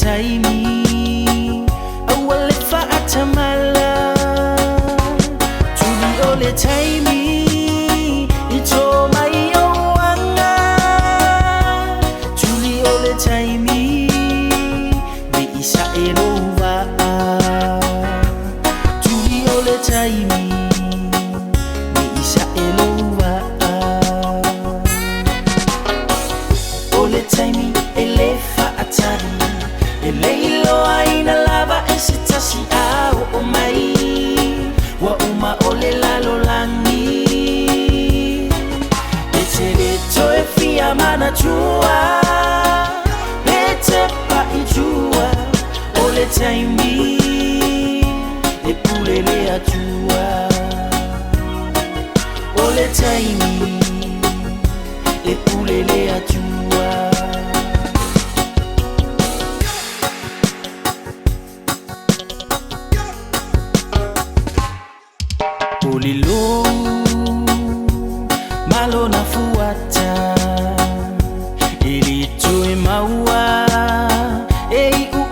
taimi awale fa atamala tuli ole taimi ito mai oanga tuli ole taimi de isa elova tuli ole taimi de isa elova ole taimi elefa atari eleilo aina lava esitasi au omai wa uma ole lalo langi etere toe fia mana chua pete pa ijua ole taimi epulele atua ole taimi epulele atua Ulilo malo nafuata ili tuwe maua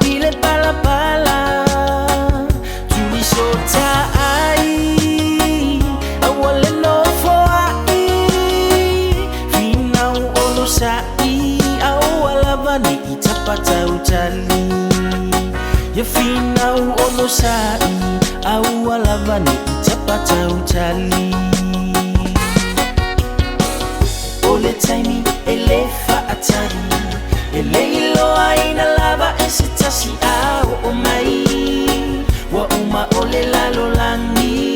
uile palapala tulisota ai awale nofo ai finau onosai awalabani itapata utali ya finau onosai awalabani itapata utali ole taimi elefa atari eleilo aina lava esitasi au omai wa uma ole lalo langi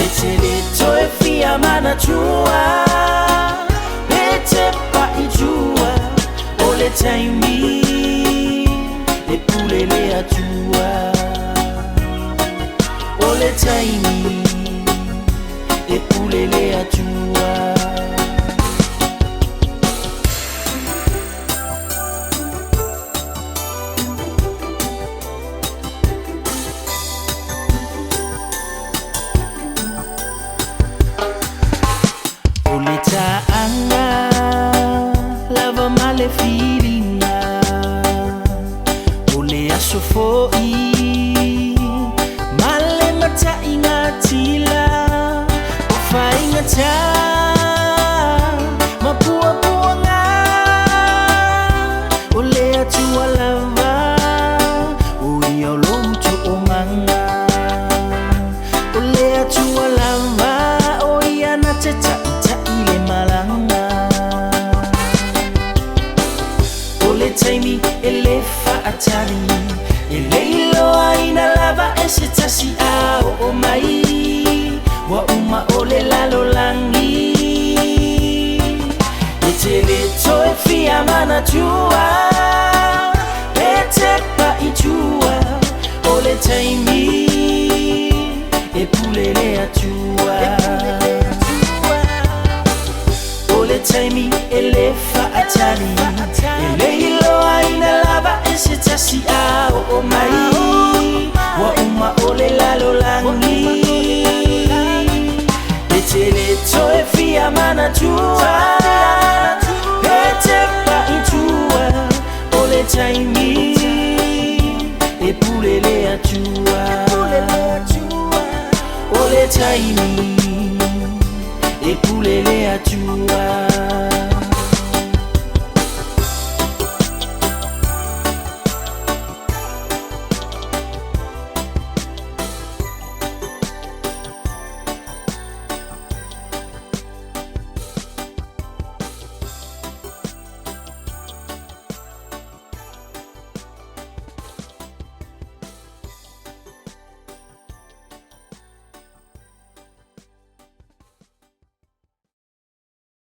etele toe fia mana chua pete pa ijua ole taimi epulele atua ole taimi epulele atua ole taanga lava male filinga ole asofoi ta ingatila ufa ingata mapua puanga ole atua lava uia lomutu omanga ole atua lava oia na teta ita ile malanga ole taimi elefa atari eleilo aina lava esitasi au omai wa uma ole lalo langi etele toe fia mana chua pete pa ichua ole taimi epulele atua ole taimi elefa atari eleilo aina lava esitasi au omai wa uma ole lalo langi etele toe fia mana chua pete pa ichua ole taimi epulele atua ole taimi epulele atua